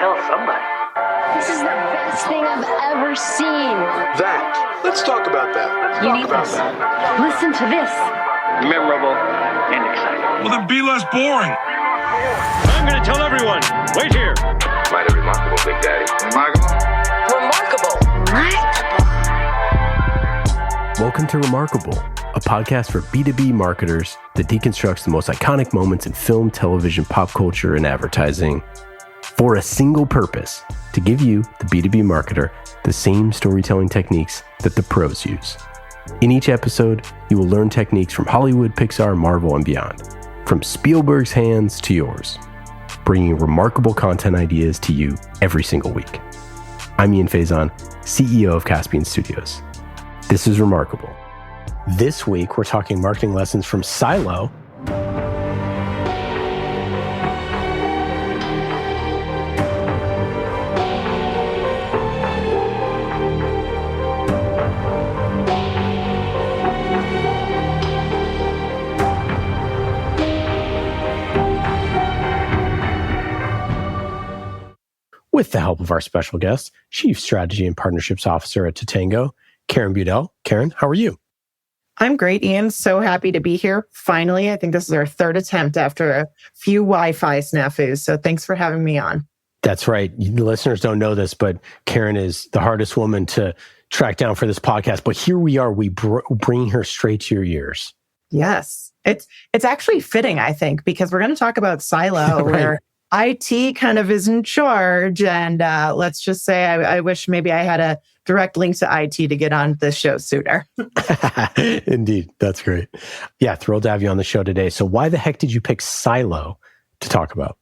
tell somebody. This is the best thing I've ever seen. That. Let's talk about that. Listen to this. Memorable and exciting. Well, then be less boring. I'm going to tell everyone. Wait here. Mighty remarkable, Big Daddy. Remarkable. Welcome to Remarkable, a podcast for B2B marketers that deconstructs the most iconic moments in film, television, pop culture, and advertising for a single purpose: to give you, the B2B marketer, the same storytelling techniques that the pros use. In each episode, you will learn techniques from Hollywood, Pixar, Marvel, and beyond, from Spielberg's hands to yours, bringing remarkable content ideas to you every single week. I'm Ian Faison, CEO of Caspian Studios. This is Remarkable. This week, we're talking marketing lessons from Silo. With the help of our special guest, Chief Strategy and Partnerships Officer at Totango, Karen Budell. Karen, how are you? I'm great, Ian. So happy to be here. Finally, I think this is our third attempt after a few Wi-Fi snafus. So thanks for having me on. That's right. The listeners don't know this, but Karen is the hardest woman to track down for this podcast. But here we are. We bring her straight to your ears. Yes. It's actually fitting, I think, because we're going to talk about Silo, Right. where IT kind of is in charge. And let's just say I wish maybe I had a direct link to IT to get on this show sooner. Indeed. That's great. Yeah, thrilled to have you on the show today. So why the heck did you pick Silo to talk about?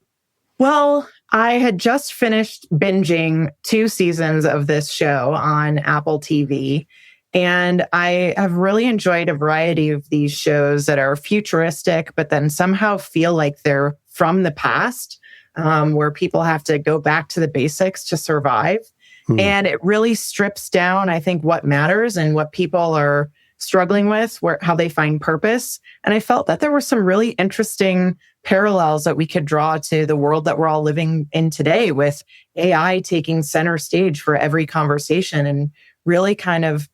Well, I had just finished binging 2 seasons of this show on Apple TV. And I have really enjoyed a variety of these shows that are futuristic, but then somehow feel like they're from the past, where people have to go back to the basics to survive. And it really strips down, I think, what matters and what people are struggling with, how they find purpose. And I felt that there were some really interesting parallels that we could draw to the world that we're all living in today, with AI taking center stage for every conversation and really kind of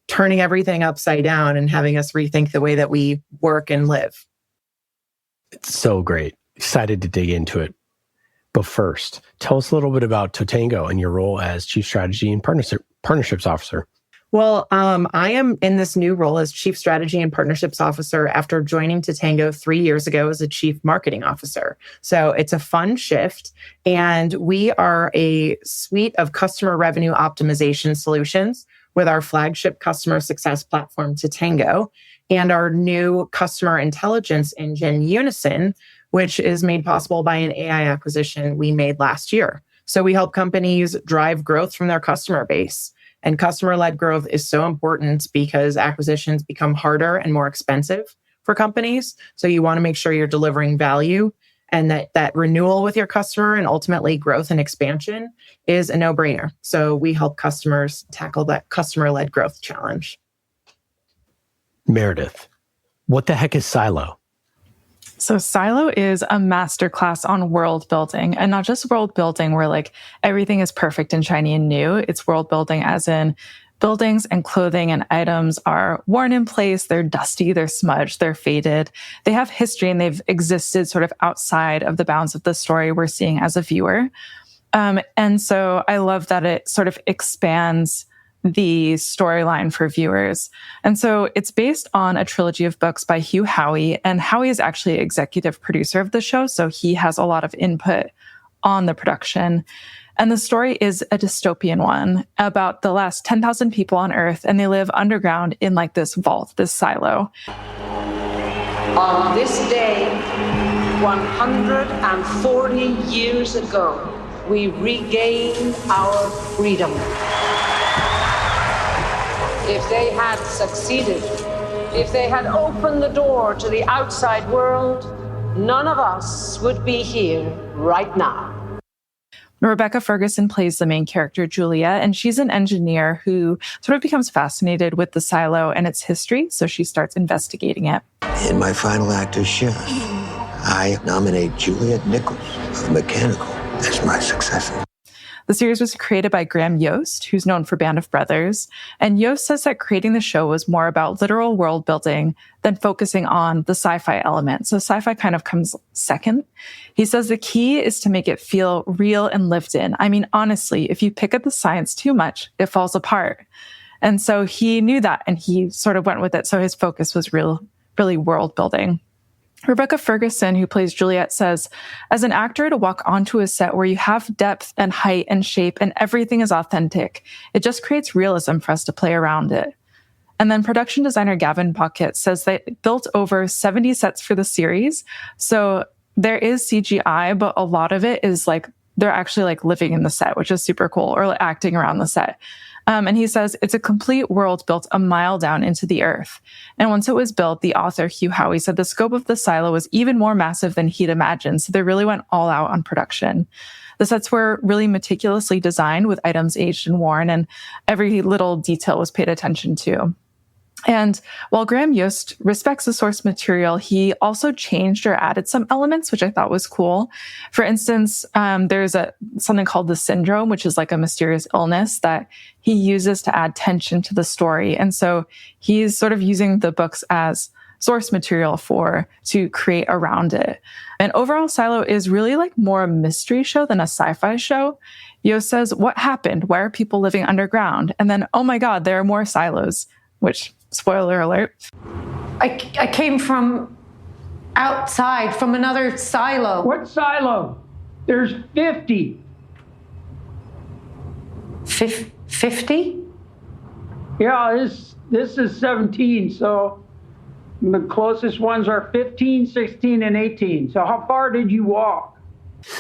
turning everything upside down and having us rethink the way that we work and live. It's so great. Excited to dig into it. But first, tell us a little bit about Totango and your role as Chief Strategy and Partnerships Officer. Well, I am in this new role as Chief Strategy and Partnerships Officer after joining Totango 3 years ago as a Chief Marketing Officer. So it's a fun shift. And we are a suite of customer revenue optimization solutions with our flagship customer success platform, Totango, and our new customer intelligence engine, Unison, which is made possible by an AI acquisition we made last year. So we help companies drive growth from their customer base. And customer-led growth is so important because acquisitions become harder and more expensive for companies. So you want to make sure you're delivering value, and that renewal with your customer and ultimately growth and expansion is a no-brainer. So we help customers tackle that customer-led growth challenge. Meredith, what the heck is Silo? So Silo is a masterclass on world building, and not just world building where like everything is perfect and shiny and new. It's world building as in buildings and clothing and items are worn in place. They're dusty, they're smudged, they're faded. They have history and they've existed sort of outside of the bounds of the story we're seeing as a viewer. And so I love that it sort of expands the storyline for viewers. And so it's based on a trilogy of books by Hugh Howey, and Howey is actually executive producer of the show, so he has a lot of input on the production. And the story is a dystopian one about the last 10,000 people on Earth, and they live underground in like this vault, this silo. On this day, 140 years ago, we regained our freedom. If they had succeeded, if they had opened the door to the outside world, none of us would be here right now. Rebecca Ferguson plays the main character, Julia, and she's an engineer who sort of becomes fascinated with the silo and its history, so she starts investigating it. In my final act as chef, I nominate Juliet Nichols of Mechanical as my successor. The series was created by Graham Yost, who's known for Band of Brothers. And Yost says that creating the show was more about literal world building than focusing on the sci-fi element. So sci-fi kind of comes second. He says the key is to make it feel real and lived in. I mean, honestly, if you pick at the science too much, it falls apart. And so he knew that and he sort of went with it. So his focus was really world building. Rebecca Ferguson, who plays Juliet, says, as an actor, to walk onto a set where you have depth and height and shape and everything is authentic, it just creates realism for us to play around it. And then production designer Gavin Buckett says they built over 70 sets for the series. So there is CGI, but a lot of it is like they're actually like living in the set, which is super cool, or like acting around the set. And he says it's a complete world built a mile down into the earth. And once it was built, the author, Hugh Howey, said the scope of the silo was even more massive than he'd imagined. So they really went all out on production. The sets were really meticulously designed with items aged and worn, and every little detail was paid attention to. And while Graham Yost respects the source material, he also changed or added some elements, which I thought was cool. For instance, there's something called the syndrome, which is like a mysterious illness that he uses to add tension to the story. And so he's sort of using the books as source material to create around it. And overall, Silo is really like more a mystery show than a sci-fi show. Yost says, what happened? Why are people living underground? And then, oh my God, there are more silos, which... spoiler alert. I came from outside, from another silo. What silo? There's 50. 50? Yeah, this is 17, so the closest ones are 15, 16, and 18. So how far did you walk?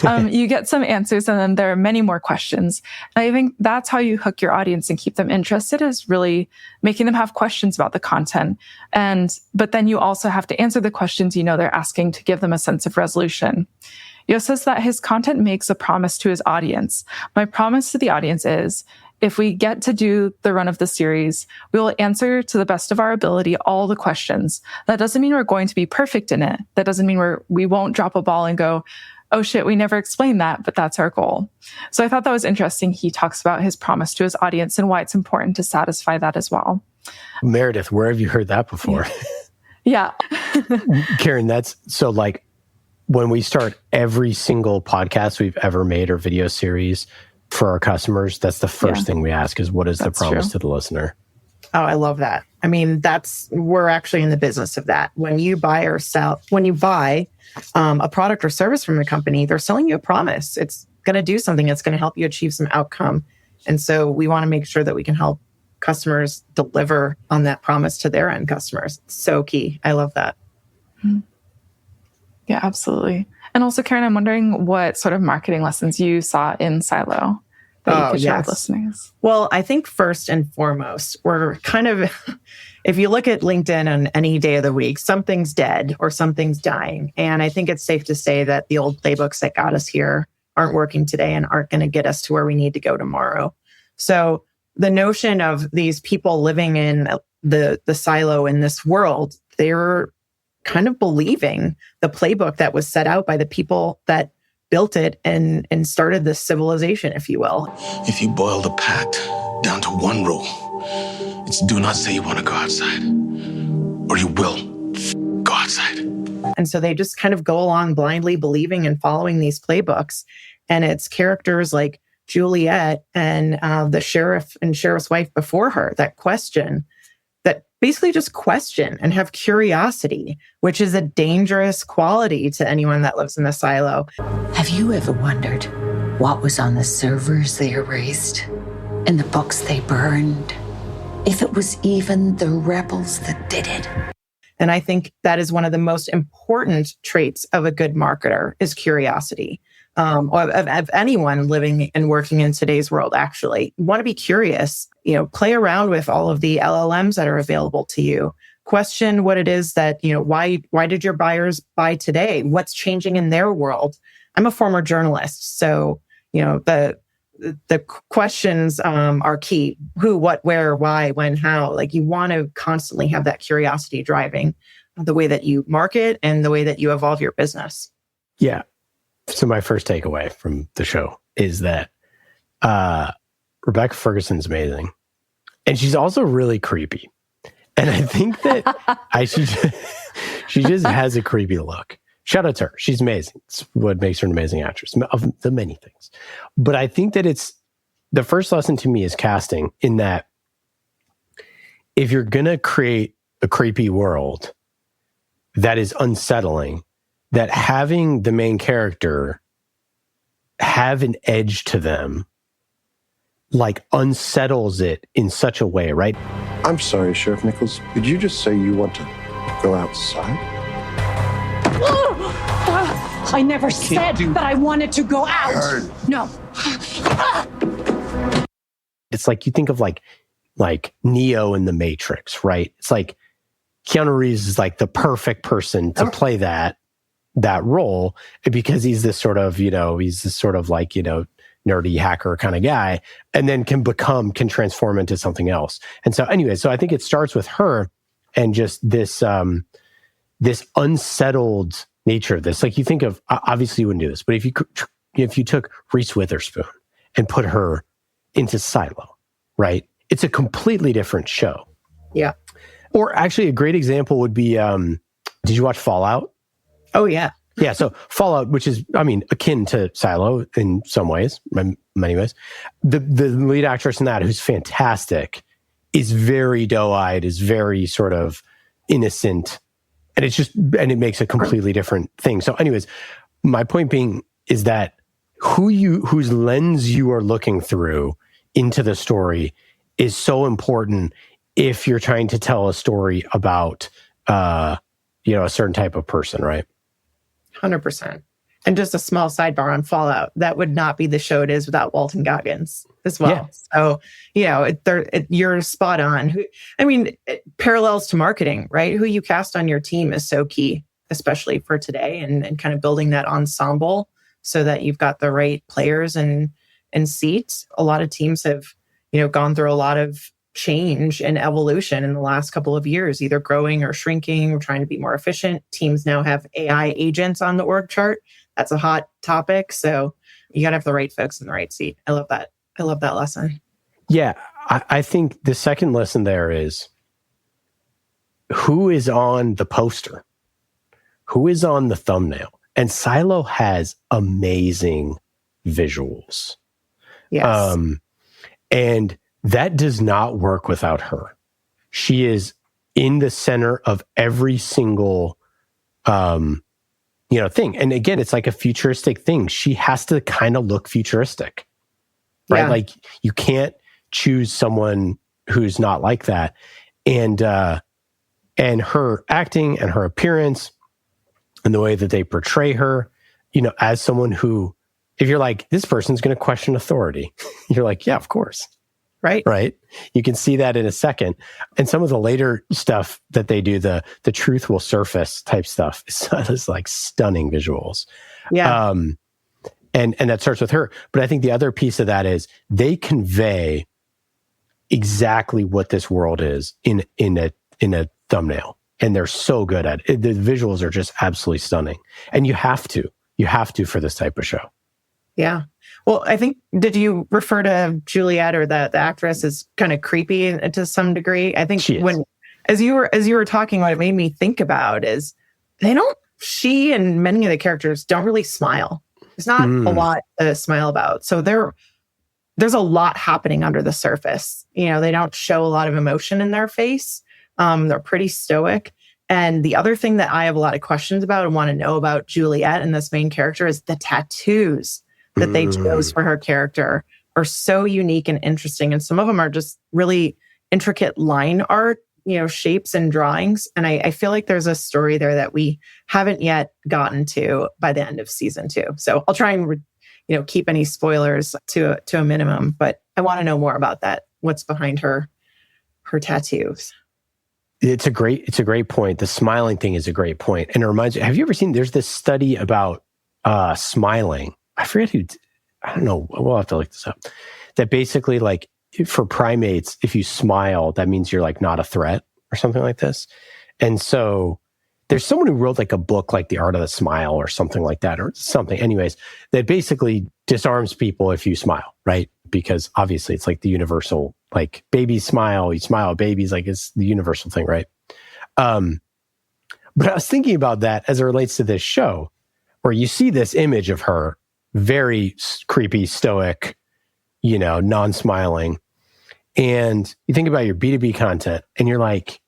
You get some answers and then there are many more questions. And I think that's how you hook your audience and keep them interested, is really making them have questions about the content. But then you also have to answer the questions they're asking to give them a sense of resolution. Yost says that his content makes a promise to his audience. My promise to the audience is, if we get to do the run of the series, we will answer to the best of our ability all the questions. That doesn't mean we're going to be perfect in it. That doesn't mean we won't drop a ball and go, oh shit, we never explained that, but that's our goal. So I thought that was interesting. He talks about his promise to his audience and why it's important to satisfy that as well. Meredith, where have you heard that before? Yeah. Karen, that's so like when we start every single podcast we've ever made or video series for our customers, that's the first thing we ask is, what is the promise to the listener? Oh, I love that. I mean, we're actually in the business of that. When you buy a product or service from a company, they're selling you a promise. It's going to do something. It's going to help you achieve some outcome. And so we want to make sure that we can help customers deliver on that promise to their end customers. It's so key. I love that. Yeah, absolutely. And also, Karen, I'm wondering what sort of marketing lessons you saw in Silo that you could share with listeners. Well, I think first and foremost, we're kind of, if you look at LinkedIn on any day of the week, something's dead or something's dying. And I think it's safe to say that the old playbooks that got us here aren't working today and aren't going to get us to where we need to go tomorrow. So the notion of these people living in the silo in this world, they're kind of believing the playbook that was set out by the people that built it and started this civilization, if you will. If you boil the pact down to one rule, it's do not say you want to go outside, or you will go outside. And so they just kind of go along blindly believing and following these playbooks. And it's characters like Juliet and the sheriff and sheriff's wife before her that basically just question and have curiosity, which is a dangerous quality to anyone that lives in the silo. Have you ever wondered what was on the servers they erased and the books they burned? If it was even the rebels that did it? And I think that is one of the most important traits of a good marketer is curiosity. Of anyone living and working in today's world, actually. You want to be curious, play around with all of the LLMs that are available to you. Question what it is that, why did your buyers buy today? What's changing in their world? I'm a former journalist, so, the questions are key. Who, what, where, why, when, how. Like, you want to constantly have that curiosity driving the way that you market and the way that you evolve your business. Yeah. So my first takeaway from the show is that Rebecca Ferguson's amazing. And she's also really creepy. And I think that she just has a creepy look. Shout out to her. She's amazing. It's what makes her an amazing actress, of the many things. But I think that it's the first lesson to me is casting, in that if you're going to create a creepy world that is unsettling, that having the main character have an edge to them, like, unsettles it in such a way, right? I'm sorry, Sheriff Nichols. Did you just say you want to go outside? I never said that I wanted to go out. No. It's like, you think of like Neo in the Matrix, right? It's like Keanu Reeves is like the perfect person to play that role, because he's this sort of, like, nerdy hacker kind of guy, and then can transform into something else. And so anyway, so I think it starts with her and just this unsettled nature of this. Like, you think of, obviously you wouldn't do this, but if you took Reese Witherspoon and put her into Silo, right? It's a completely different show. Yeah. Or actually, a great example would be, did you watch Fallout? Oh, yeah. Yeah, so Fallout, which is, akin to Silo in some ways, many ways. The lead actress in that, who's fantastic, is very doe-eyed, is very sort of innocent, and it makes a completely different thing. So anyways, my point being is that whose lens you are looking through into the story is so important if you're trying to tell a story about a certain type of person, right? 100%. And just a small sidebar on Fallout, that would not be the show it is without Walton Goggins as well. Yeah. So, you're spot on. It parallels to marketing, right? Who you cast on your team is so key, especially for today, and kind of building that ensemble so that you've got the right players and seats. A lot of teams have, gone through a lot of change and evolution in the last couple of years, either growing or shrinking or trying to be more efficient. Teams now have AI agents on the org chart. That's a hot topic. So you got to have the right folks in the right seat. I love that. I love that lesson. Yeah. I think the second lesson there is, who is on the poster? Who is on the thumbnail? And Silo has amazing visuals. Yes. And that does not work without her. She is in the center of every single, thing. And again, it's like a futuristic thing. She has to kind of look futuristic, right? Yeah. Like, you can't choose someone who's not like that. And her acting and her appearance and the way that they portray her, as someone who, if you're like, this person's going to question authority, you're like, yeah, of course. Right. You can see that in a second. And some of the later stuff that they do, the truth will surface type stuff, is like stunning visuals. Yeah. And that starts with her. But I think the other piece of that is they convey exactly what this world is in a thumbnail. And they're so good at it. The visuals are just absolutely stunning. And you have to for this type of show. Yeah. Well, I think, did you refer to Juliet, or the actress, as kind of creepy to some degree? I think as you were talking, what it made me think about is she and many of the characters don't really smile. There's not a lot to smile about. So there's a lot happening under the surface. They don't show a lot of emotion in their face. They're pretty stoic. And the other thing that I have a lot of questions about and want to know about Juliet and this main character is the tattoos that they chose for her character are so unique and interesting. And some of them are just really intricate line art, shapes and drawings. And I feel like there's a story there that we haven't yet gotten to by the end of season 2. So I'll try and, keep any spoilers to a minimum, but I want to know more about that. What's behind her tattoos? It's a great point. The smiling thing is a great point. And it reminds me, have you ever seen, there's this study about smiling. I forget I don't know. We'll have to look this up. That basically, like, for primates, if you smile, that means you're like not a threat or something like this. And so there's someone who wrote like a book, like The Art of the Smile or something like that, or something. Anyways, that basically disarms people if you smile, right? because obviously it's like the universal, like babies smile, you smile at babies, like it's the universal thing, right? But I was thinking about that as it relates to this show, where you see this image of her, very creepy, stoic, non-smiling. And you think about your B2B content and you're like,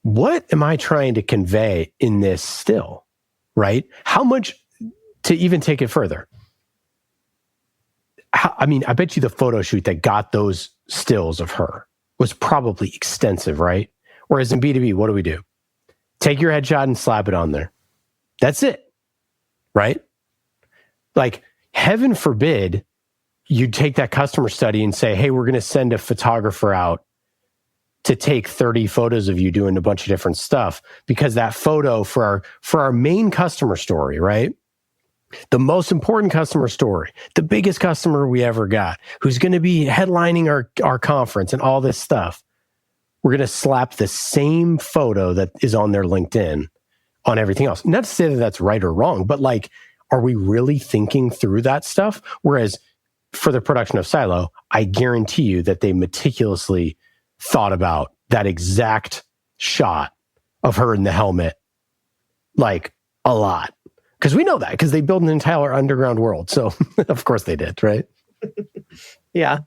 what am I trying to convey in this still, right? How much to even take it further? I bet you the photo shoot that got those stills of her was probably extensive, right? Whereas in B2B, what do? Take your headshot and slap it on there. That's it, right? Like, heaven forbid you take that customer study and say, hey, we're going to send a photographer out to take 30 photos of you doing a bunch of different stuff, because that photo for our main customer story, right? The most important customer story, the biggest customer we ever got, who's going to be headlining our conference and all this stuff. We're going to slap the same photo that is on their LinkedIn on everything else. Not to say that that's right or wrong, but like, are we really thinking through that stuff? Whereas for the production of Silo, I guarantee you that they meticulously thought about that exact shot of her in the helmet, like a lot. Because we know that, because they built an entire underground world. So of course they did, right? Yeah.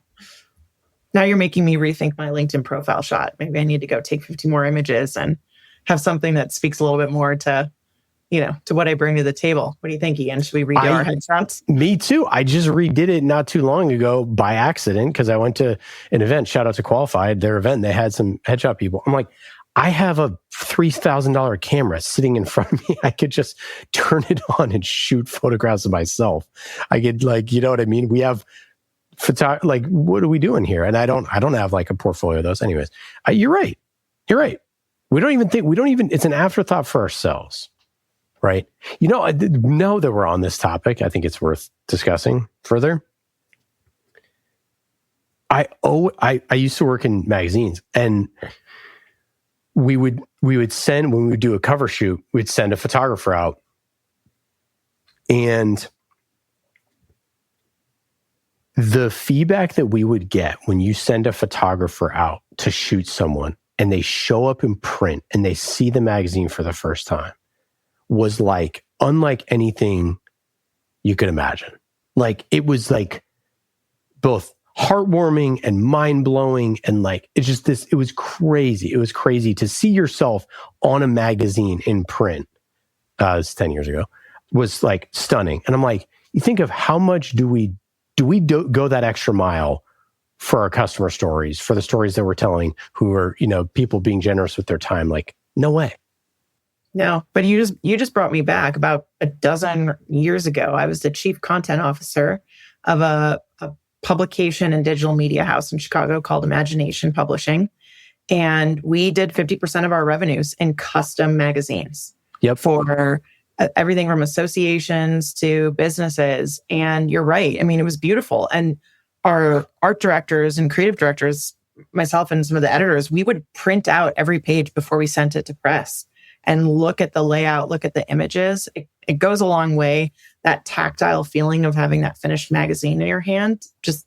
Now you're making me rethink my LinkedIn profile shot. Maybe I need to go take 50 more images and have something that speaks a little bit more to what I bring to the table. What do you think, Ian? Should we redo our headshots? Me too. I just redid it not too long ago by accident, because I went to an event, shout out to Qualified, their event, they had some headshot people. I'm like, I have a $3,000 camera sitting in front of me. I could just turn it on and shoot photographs of myself. I could, like, you know what I mean? We have like, what are we doing here? And I don't have like a portfolio of those. Anyways, you're right. We don't even, it's an afterthought for ourselves, right? I didn't know that we're on this topic. I think it's worth discussing further. I used to work in magazines, and we would send, when we would do a cover shoot, we'd send a photographer out, and the feedback that we would get when you send a photographer out to shoot someone and they show up in print and they see the magazine for the first time was like unlike anything you could imagine. Like, it was like both heartwarming and mind-blowing, and like, it was crazy. It was crazy to see yourself on a magazine in print. It's 10 years ago, was like stunning. And I'm like, you think of how much do we go that extra mile for our customer stories, for the stories that we're telling, who are, people being generous with their time? Like, no way. No, but you just brought me back about a dozen years ago. I was the chief content officer of a publication and digital media house in Chicago called Imagination Publishing. And we did 50% of our revenues in custom magazines. Yep. For everything from associations to businesses. And you're right. I mean, it was beautiful. And our art directors and creative directors, myself and some of the editors, we would print out every page before we sent it to press and look at the layout, look at the images. It goes a long way. That tactile feeling of having that finished magazine in your hand just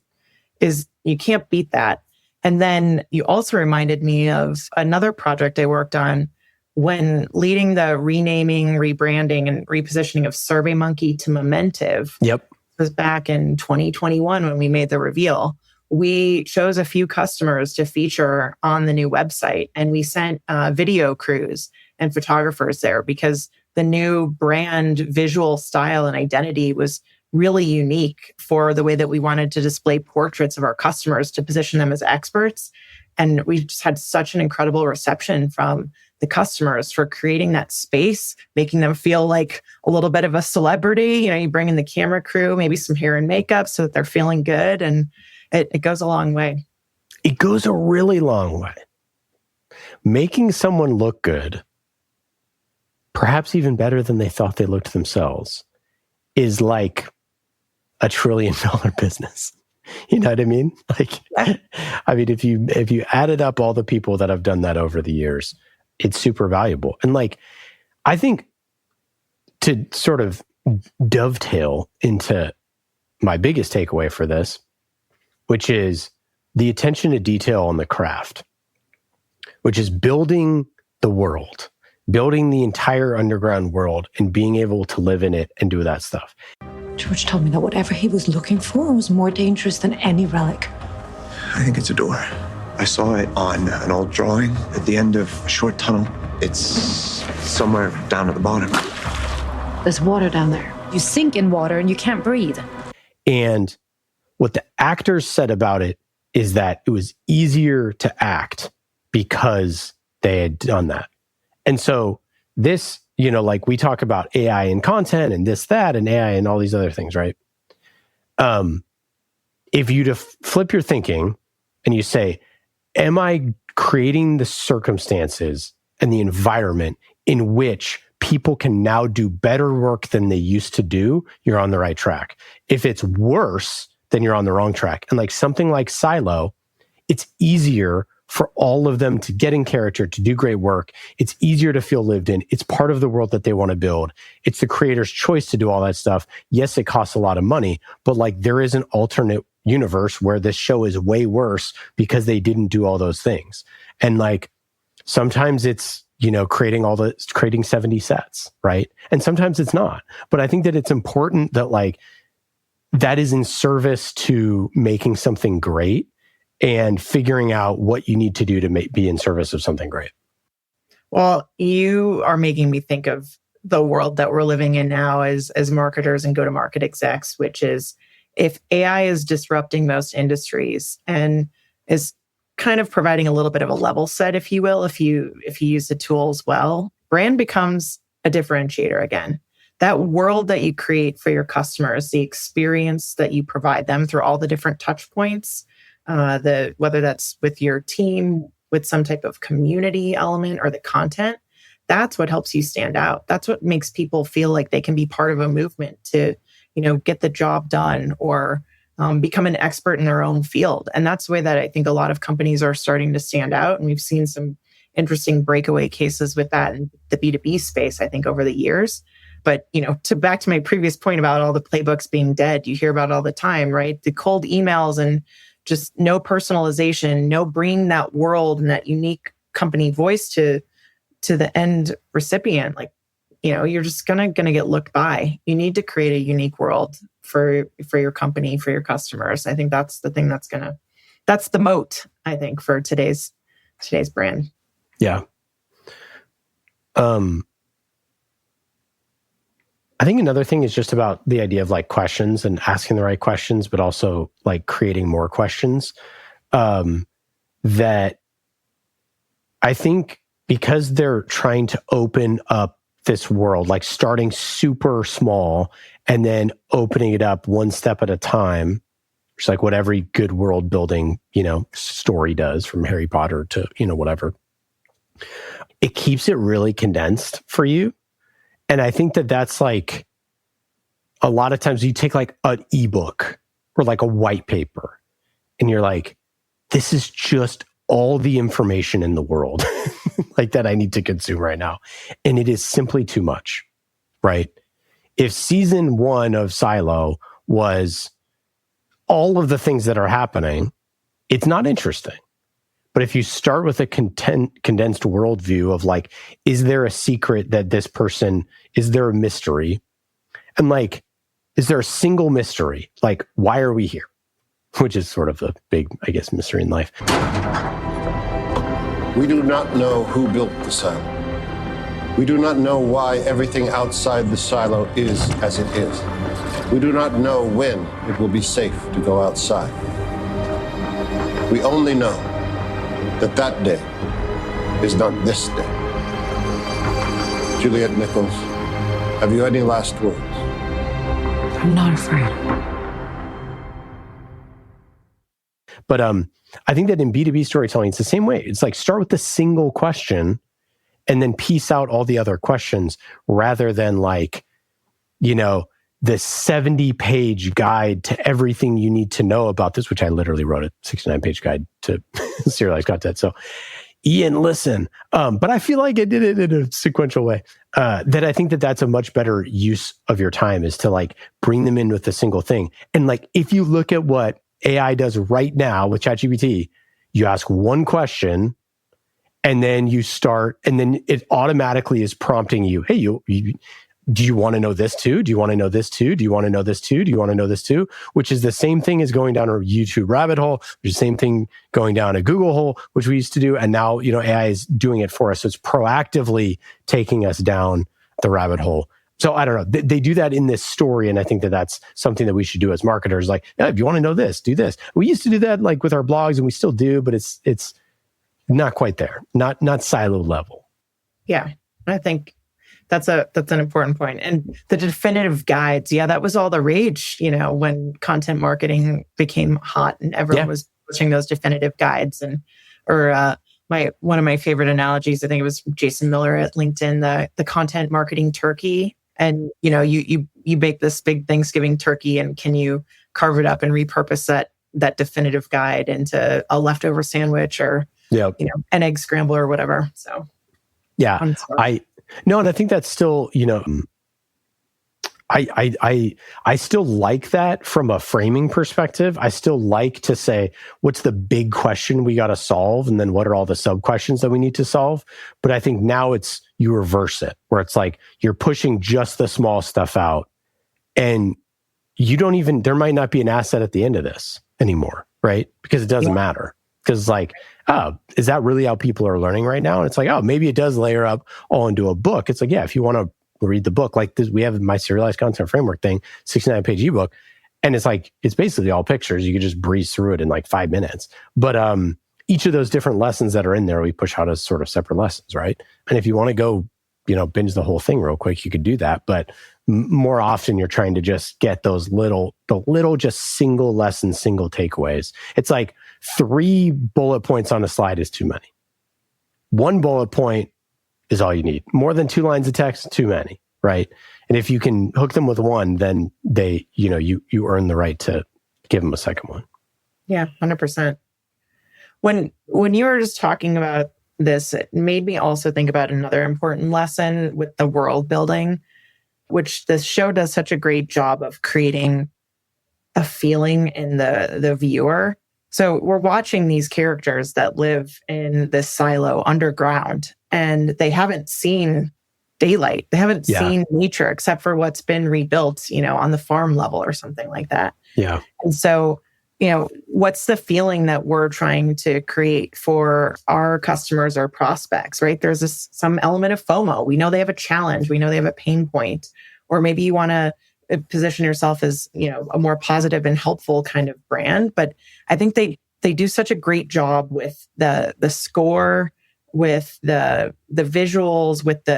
you can't beat that. And then you also reminded me of another project I worked on when leading the renaming, rebranding, and repositioning of SurveyMonkey to Momentive. Yep. It was back in 2021 when we made the reveal. We chose a few customers to feature on the new website, and we sent video crews and photographers there because the new brand visual style and identity was really unique for the way that we wanted to display portraits of our customers to position them as experts. And we just had such an incredible reception from the customers for creating that space, making them feel like a little bit of a celebrity. You bring in the camera crew, maybe some hair and makeup so that they're feeling good. And it goes a long way. It goes a really long way. Making someone look good, perhaps even better than they thought they looked themselves, is like $1 trillion business. You know what I mean? Like, I mean, if you added up all the people that have done that over the years, it's super valuable. And like, I think to sort of dovetail into my biggest takeaway for this, which is the attention to detail on the craft, which is building the world, building the entire underground world and being able to live in it and do that stuff. George told me that whatever he was looking for was more dangerous than any relic. I think it's a door. I saw it on an old drawing at the end of a short tunnel. It's somewhere down at the bottom. There's water down there. You sink in water and you can't breathe. And what the actors said about it is that it was easier to act because they had done that. And so this, like we talk about AI in content and this, that, and AI and all these other things, right? If you flip your thinking and you say, am I creating the circumstances and the environment in which people can now do better work than they used to do, you're on the right track. If it's worse, then you're on the wrong track. And like something like Silo, it's easier for all of them to get in character, to do great work. It's easier to feel lived in. It's part of the world that they want to build. It's the creator's choice to do all that stuff. Yes, it costs a lot of money, but like there is an alternate universe where this show is way worse because they didn't do all those things. And like sometimes it's, creating 70 sets, right? And sometimes it's not. But I think that it's important that like that is in service to making something great and figuring out what you need to do to be in service of something great. Well, you are making me think of the world that we're living in now as marketers and go-to-market execs, which is if AI is disrupting most industries and is kind of providing a little bit of a level set, if you will, if you use the tools well, brand becomes a differentiator again. That world that you create for your customers, the experience that you provide them through all the different touch points, whether that's with your team, with some type of community element or the content, that's what helps you stand out. That's what makes people feel like they can be part of a movement to, get the job done or become an expert in their own field. And that's the way that I think a lot of companies are starting to stand out. And we've seen some interesting breakaway cases with that in the B2B space, I think, over the years. But, back to my previous point about all the playbooks being dead, you hear about it all the time, right? The cold emails and just no personalization, no bringing that world and that unique company voice to the end recipient. Like, you're just gonna get looked by. You need to create a unique world for your company, for your customers. I think that's the thing that's the moat, I think, for today's brand. Yeah. I think another thing is just about the idea of like questions and asking the right questions, but also like creating more questions. That I think because they're trying to open up this world, like starting super small and then opening it up one step at a time, which is like what every good world building, story does, from Harry Potter to, whatever. It keeps it really condensed for you. And I think that that's like, a lot of times you take like an ebook or like a white paper and you're like, this is just all the information in the world like that I need to consume right now. And it is simply too much, right? If season 1 of Silo was all of the things that are happening, it's not interesting. But if you start with a condensed worldview of like, is there a secret that this person, is there a mystery? And like, is there a single mystery? Like, why are we here? Which is sort of a big, I guess, mystery in life. We do not know who built the silo. We do not know why everything outside the silo is as it is. We do not know when it will be safe to go outside. We only know that day is not this day. Juliet Nichols, have you any last words? I'm not afraid. But I think that in B2B storytelling, it's the same way. It's like start with the single question and then piece out all the other questions rather than like, the 70-page guide to everything you need to know about this, which I literally wrote a 69-page guide to serialized content. So, Ian, listen. But I feel like I did it in a sequential way. That I think that that's a much better use of your time is to like bring them in with a single thing. And like, if you look at what AI does right now with ChatGPT. You ask one question, and then you start, and then it automatically is prompting you, hey, do you want to know this too? Do you want to know this too? Do you want to know this too? Do you want to know this too? Which is the same thing as going down a YouTube rabbit hole, which is the same thing going down a Google hole, which we used to do. And now, AI is doing it for us. So it's proactively taking us down the rabbit hole. So I don't know. They do that in this story. And I think that that's something that we should do as marketers. Like, if you want to know this, do this. We used to do that like with our blogs, and we still do, but it's not quite there. Not silo level. Yeah. I think that's an important point. And the definitive guides, that was all the rage, when content marketing became hot and everyone was pushing those definitive guides. And one of my favorite analogies, I think it was Jason Miller at LinkedIn, the content marketing turkey. And you bake this big Thanksgiving turkey, and can you carve it up and repurpose that definitive guide into a leftover sandwich or an egg scramble or whatever. So No, and I think that's still, I still like that from a framing perspective. I still like to say, what's the big question we got to solve? And then what are all the sub questions that we need to solve? But I think now you reverse it, where it's like you're pushing just the small stuff out, and there might not be an asset at the end of this anymore, right? Because it doesn't matter. Because it's like, oh, is that really how people are learning right now? And it's like, oh, maybe it does layer up all into a book. It's like, if you want to read the book, like this, we have my serialized content framework thing, 69-page ebook. And it's like, it's basically all pictures. You could just breeze through it in like 5 minutes. But each of those different lessons that are in there, we push out as sort of separate lessons, right? And if you want to go, binge the whole thing real quick, you could do that. But more often you're trying to just get those little just single lessons, single takeaways. It's like 3 bullet points on a slide is too many. 1 bullet point is all you need. More than 2 lines of text, too many, right? And if you can hook them with 1, then they, you earn the right to give them a second one. Yeah, 100%. When you were just talking about this, it made me also think about another important lesson with the world building, which this show does such a great job of creating a feeling in the viewer. So we're watching these characters that live in this silo underground, and they haven't seen daylight. They haven't seen nature except for what's been rebuilt, on the farm level or something like that. Yeah. And so, what's the feeling that we're trying to create for our customers or prospects, right? There's some element of FOMO. We know they have a challenge. We know they have a pain point. Or maybe you want to position yourself as, a more positive and helpful kind of brand. But I think they do such a great job with the score, with the visuals, with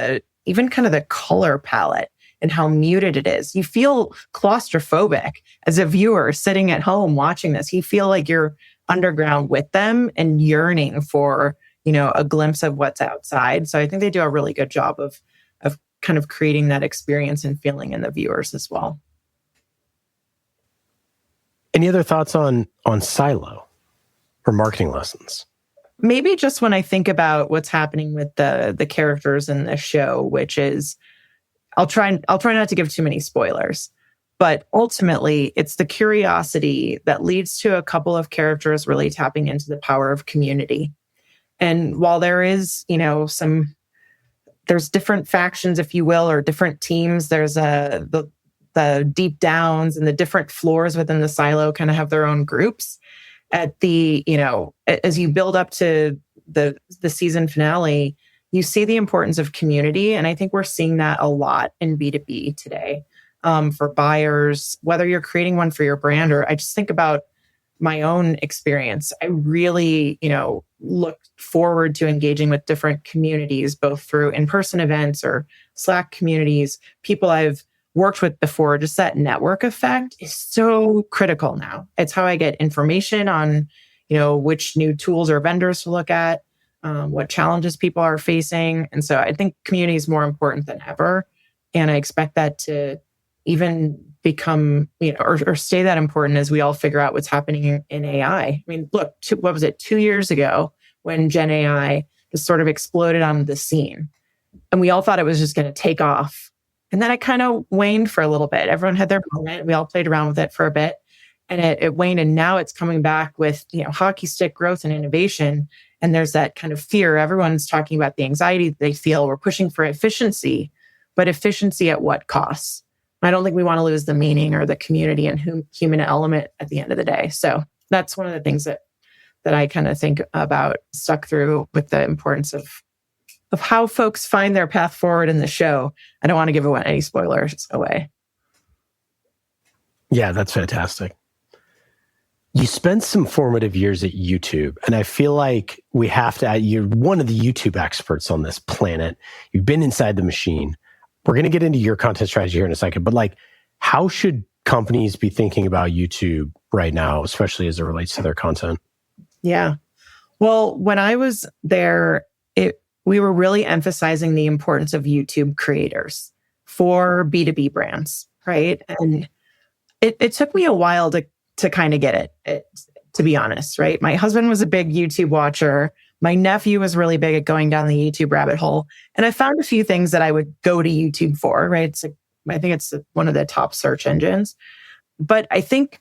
even kind of the color palette and how muted it is. You feel claustrophobic as a viewer sitting at home watching this. You feel like you're underground with them and yearning for, a glimpse of what's outside. So I think they do a really good job of kind of creating that experience and feeling in the viewers as well. Any other thoughts on Silo or marketing lessons? Maybe just when I think about what's happening with the characters in the show, which is, I'll try not to give too many spoilers, but ultimately it's the curiosity that leads to a couple of characters really tapping into the power of community. And while there is, there's different factions, if you will, or different teams, there's the deep downs, and the different floors within the silo kind of have their own groups. At the, as you build up to the season finale, you see the importance of community. And I think we're seeing that a lot in B2B today for buyers, whether you're creating one for your brand, or I just think about my own experience. I really, look forward to engaging with different communities, both through in-person events or Slack communities, people I've worked with before. Just that network effect is so critical now. It's how I get information on, which new tools or vendors to look at, what challenges people are facing. And so I think community is more important than ever. And I expect that to even become, or stay that important as we all figure out what's happening in AI. I mean, look, what was it, 2 years ago when Gen AI just sort of exploded on the scene, and we all thought it was just going to take off. And then it kind of waned for a little bit. Everyone had their moment. We all played around with it for a bit. and it waned, and now it's coming back with, hockey stick growth and innovation. And there's that kind of fear. Everyone's talking about the anxiety that they feel. We're pushing for efficiency, but efficiency at what cost? I don't think we want to lose the meaning or the community and human element at the end of the day. So that's one of the things that I kind of think about, stuck through with the importance of how folks find their path forward in the show. I don't want to give away any spoilers away. Yeah, that's fantastic. You spent some formative years at YouTube, and I feel like we have to, you're one of the YouTube experts on this planet. You've been inside the machine. We're going to get into your content strategy here in a second, but like, how should companies be thinking about YouTube right now, especially as it relates to their content? Yeah. Well, when I was there, we were really emphasizing the importance of YouTube creators for B2B brands, right? And it took me a while to kind of get it, to be honest, right? My husband was a big YouTube watcher. My nephew was really big at going down the YouTube rabbit hole. And I found a few things that I would go to YouTube for, right? I think it's one of the top search engines. But I think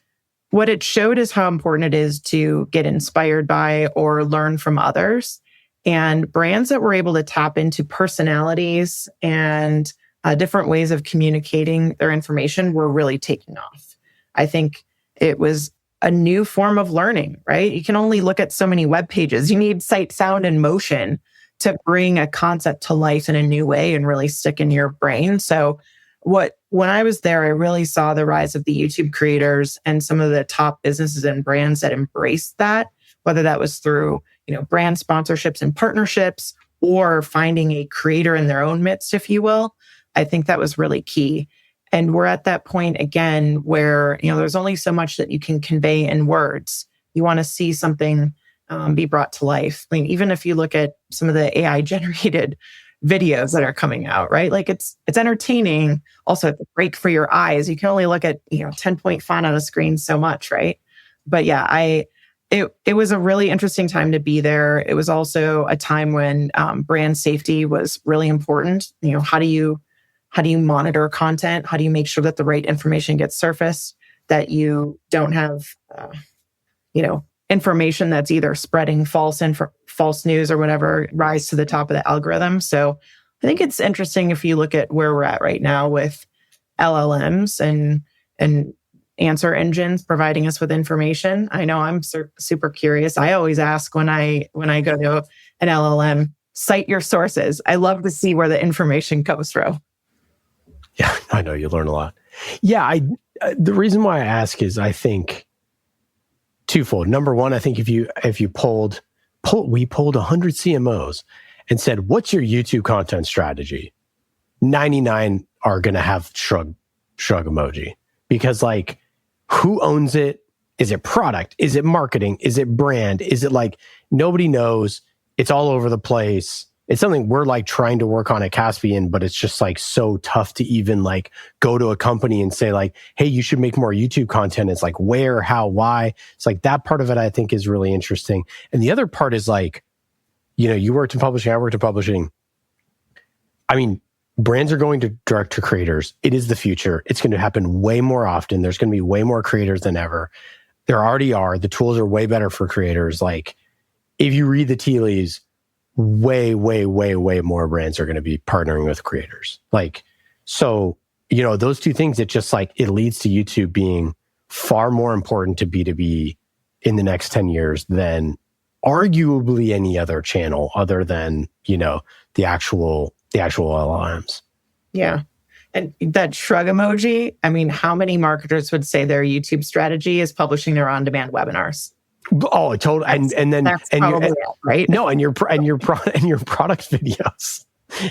what it showed is how important it is to get inspired by or learn from others. And brands that were able to tap into personalities and different ways of communicating their information were really taking off. I think it was a new form of learning, right? You can only look at so many web pages. You need sight, sound, and motion to bring a concept to life in a new way and really stick in your brain. So when I was there, I really saw the rise of the YouTube creators and some of the top businesses and brands that embraced that, whether that was through, brand sponsorships and partnerships or finding a creator in their own midst, if you will. I think that was really key. And we're at that point again where, there's only so much that you can convey in words. You want to see something be brought to life. I mean, even if you look at some of the AI generated videos that are coming out, right? Like it's entertaining. Also, it's a break for your eyes. You can only look at, 10-point font on a screen so much, right? But yeah, it was a really interesting time to be there. It was also a time when brand safety was really important. How do you monitor content? How do you make sure that the right information gets surfaced, that you don't have, information that's either spreading false news or whatever rise to the top of the algorithm. So I think it's interesting if you look at where we're at right now with LLMs and answer engines providing us with information. I know I'm super curious. I always ask when I go to an LLM, cite your sources. I love to see where the information comes from. Yeah, I know you learn a lot. Yeah, the reason why I ask is I think twofold. Number one, I think if you we polled 100 CMOs and said, "What's your YouTube content strategy?" 99 are going to have shrug emoji, because like, who owns it? Is it product? Is it marketing? Is it brand? Is it like nobody knows? It's all over the place. It's something we're like trying to work on at Caspian, but it's just like so tough to even like go to a company and say like, hey, you should make more YouTube content. It's like where, how, why. It's like that part of it I think is really interesting. And the other part is like, you worked in publishing, I worked in publishing. I mean, brands are going to direct to creators. It is the future. It's going to happen way more often. There's going to be way more creators than ever. There already are. The tools are way better for creators. Like if you read the tea leaves, way more brands are going to be partnering with creators. Like, so, those two things, it just like, it leads to YouTube being far more important to B2B in the next 10 years than arguably any other channel other than, the actual LLMs. Yeah. And that shrug emoji, I mean, how many marketers would say their YouTube strategy is publishing their on-demand webinars? Oh, totally. And then right? No, and your product videos.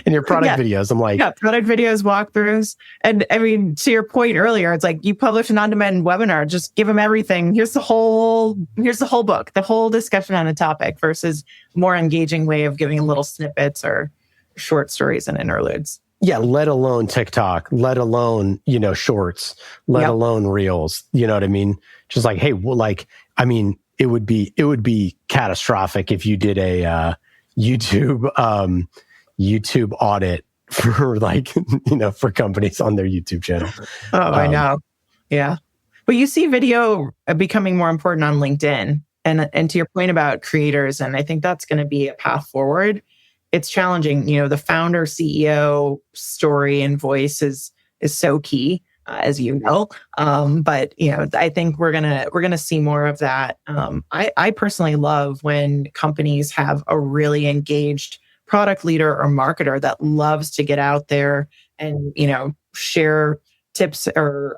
And your product videos. I'm like, product videos, walkthroughs. And I mean, to your point earlier, it's like you publish an on-demand webinar, just give them everything. Here's the whole book, the whole discussion on a topic, versus more engaging way of giving little snippets or short stories and interludes. Yeah, let alone TikTok, let alone, shorts, let alone reels. You know what I mean? Just like, hey, well, like, I mean, it would be catastrophic if you did a YouTube audit for like, for companies on their YouTube channel. Oh, I know. Yeah. But you see video becoming more important on LinkedIn. And to your point about creators, and I think that's going to be a path forward. It's challenging. The founder CEO story and voice is so key, as you know. But I think we're gonna see more of that. I personally love when companies have a really engaged product leader or marketer that loves to get out there and share tips or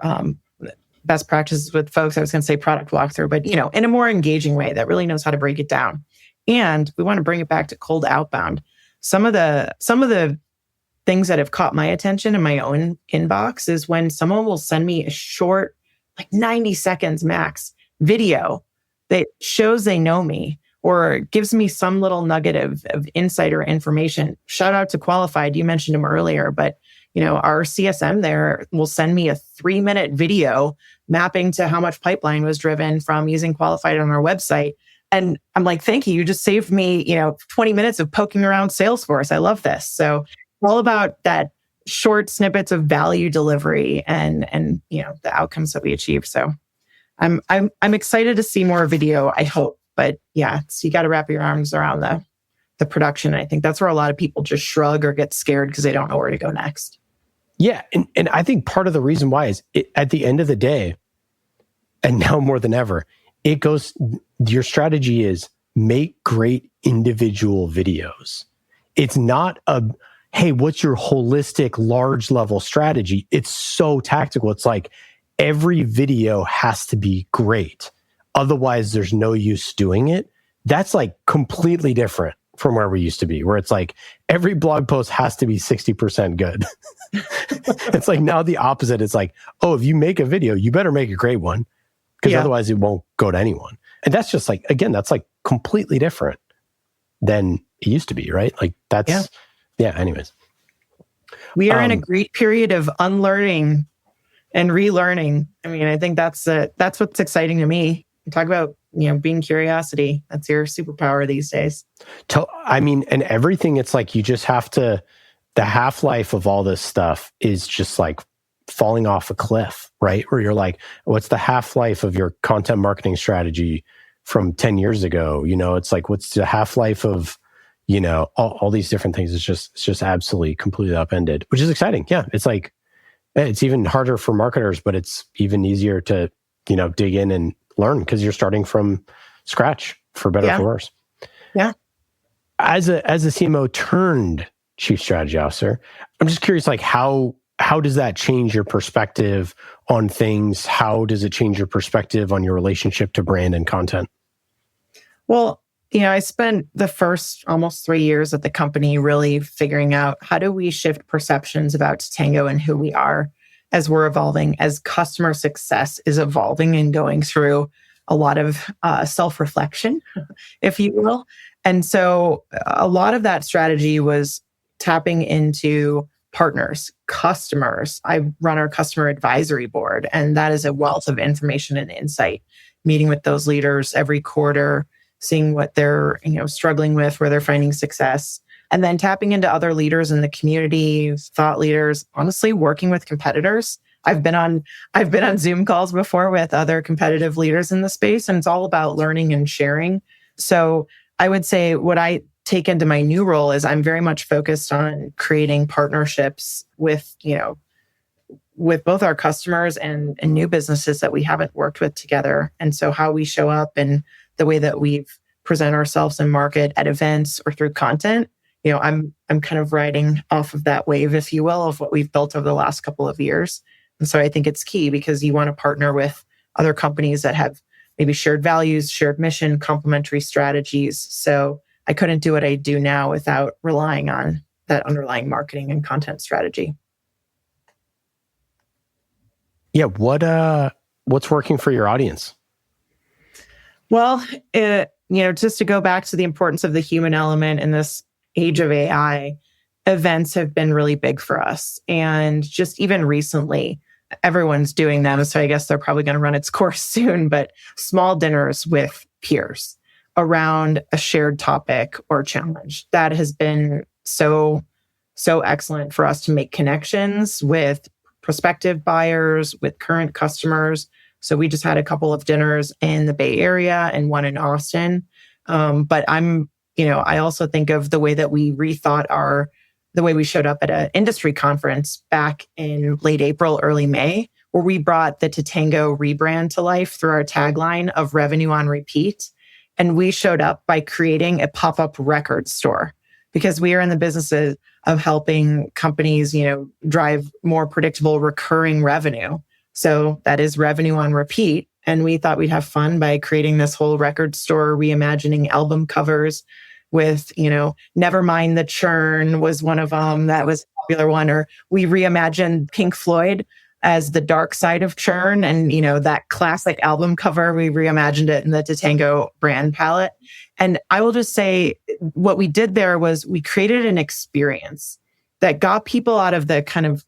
best practices with folks. I was going to say product walkthrough, but in a more engaging way that really knows how to break it down. And we want to bring it back to cold outbound. Some of the things that have caught my attention in my own inbox is when someone will send me a short, like 90 seconds max video that shows they know me or gives me some little nugget of insider information. Shout out to Qualified. You mentioned him earlier, but our CSM there will send me a 3-minute video mapping to how much pipeline was driven from using Qualified on our website. And I'm like, thank you. You just saved me, 20 minutes of poking around Salesforce. I love this. So all about that short snippets of value delivery and the outcomes that we achieve. So I'm excited to see more video, I hope. But yeah, so you got to wrap your arms around the production. I think that's where a lot of people just shrug or get scared because they don't know where to go next. Yeah. And I think part of the reason why is at the end of the day, and now more than ever, your strategy is make great individual videos. It's not hey, what's your holistic large level strategy? It's so tactical. It's like every video has to be great. Otherwise, there's no use doing it. That's like completely different from where we used to be, where it's like every blog post has to be 60% good. It's like now the opposite. It's like, oh, if you make a video, you better make a great one because otherwise it won't go to anyone. And that's just like, again, that's like completely different than it used to be, right? Like that's, anyways. We are in a great period of unlearning and relearning. I mean, I think that's what's exciting to me. You talk about, being curiosity. That's your superpower these days. And everything, it's like you just have to, the half-life of all this stuff is just like falling off a cliff, right? Where you're like, what's the half-life of your content marketing strategy from 10 years ago? It's like, what's the half-life of, all these different things? It's just absolutely completely upended, which is exciting. Yeah. It's like, it's even harder for marketers, but it's even easier to, dig in and learn because you're starting from scratch, for better or for worse. Yeah. As a CMO turned chief strategy officer, I'm just curious, like how does that change your perspective on things? How does it change your perspective on your relationship to brand and content? Well, I spent the first almost 3 years at the company really figuring out how do we shift perceptions about Totango and who we are as we're evolving, as customer success is evolving and going through a lot of self-reflection, if you will. And so a lot of that strategy was tapping into partners, customers. I run our customer advisory board, and that is a wealth of information and insight, meeting with those leaders every quarter, seeing what they're struggling with, where they're finding success, and then tapping into other leaders in the community, thought leaders, honestly, working with competitors. I've been on Zoom calls before with other competitive leaders in the space, and it's all about learning and sharing. So I would say what I take into my new role is I'm very much focused on creating partnerships with both our customers and new businesses that we haven't worked with together. And so how we show up and the way that we present ourselves in market at events or through content, I'm kind of riding off of that wave, if you will, of what we've built over the last couple of years. And so I think it's key because you want to partner with other companies that have maybe shared values, shared mission, complementary strategies. So I couldn't do what I do now without relying on that underlying marketing and content strategy. Yeah. What's working for your audience? Well, just to go back to the importance of the human element in this age of AI, events have been really big for us. And just even recently, everyone's doing them. So I guess they're probably going to run its course soon, but small dinners with peers around a shared topic or challenge. That has been so excellent for us to make connections with prospective buyers, with current customers, So we just had a couple of dinners in the Bay Area and one in Austin. But I also think of the way that we rethought the way we showed up at an industry conference back in late April, early May, where we brought the Totango rebrand to life through our tagline of revenue on repeat. And we showed up by creating a pop-up record store because we are in the business of helping companies, drive more predictable recurring revenue. So that is revenue on repeat. And we thought we'd have fun by creating this whole record store, reimagining album covers with, Never Mind the Churn was one of them. That was a popular one. Or we reimagined Pink Floyd as the dark side of churn. And, that classic album cover, we reimagined it in the Totango brand palette. And I will just say what we did there was we created an experience that got people out of the kind of,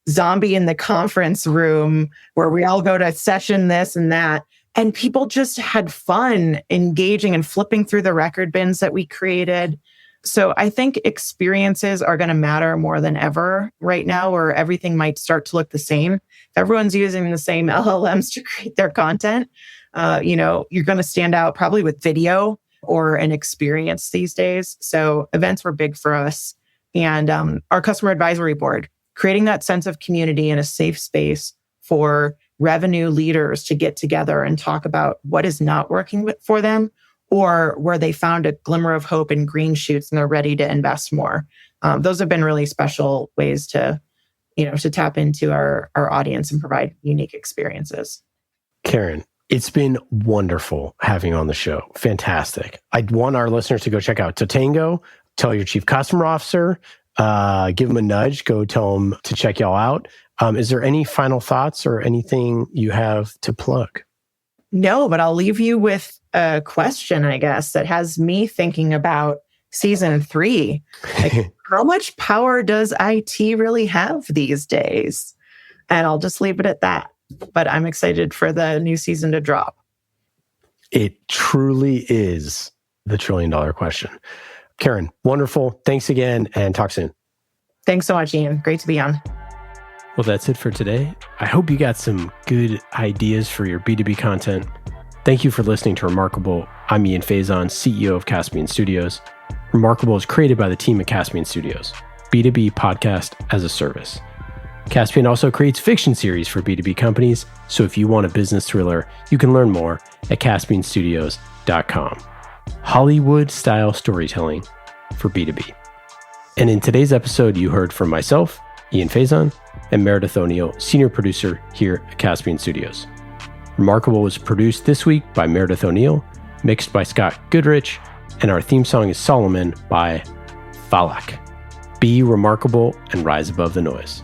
zombie in the conference room where we all go to session this and that. And people just had fun engaging and flipping through the record bins that we created. So I think experiences are going to matter more than ever right now, where everything might start to look the same. If everyone's using the same LLMs to create their content, you're going to stand out probably with video or an experience these days. So events were big for us. And our customer advisory board, creating that sense of community and a safe space for revenue leaders to get together and talk about what is not working for them, or where they found a glimmer of hope and green shoots and they're ready to invest more. Those have been really special ways to tap into our audience and provide unique experiences. Karen, it's been wonderful having you on the show. Fantastic. I'd want our listeners to go check out Totango, tell your chief customer officer, give them a nudge, go tell them to check y'all out. Is there any final thoughts or anything you have to plug? No, but I'll leave you with a question, I guess, that has me thinking about season 3. Like, how much power does IT really have these days? And I'll just leave it at that. But I'm excited for the new season to drop. It truly is the $1 trillion question. Karen, wonderful. Thanks again and talk soon. Thanks so much, Ian. Great to be on. Well, that's it for today. I hope you got some good ideas for your B2B content. Thank you for listening to Remarkable. I'm Ian Faison, CEO of Caspian Studios. Remarkable is created by the team at Caspian Studios, B2B podcast as a service. Caspian also creates fiction series for B2B companies, so if you want a business thriller, you can learn more at caspianstudios.com. Hollywood-style storytelling for B2B. And in today's episode, you heard from myself, Ian Faison, and Meredith O'Neill, senior producer here at Caspian Studios. Remarkable was produced this week by Meredith O'Neill, mixed by Scott Goodrich, and our theme song is Solomon by Falak. Be remarkable and rise above the noise.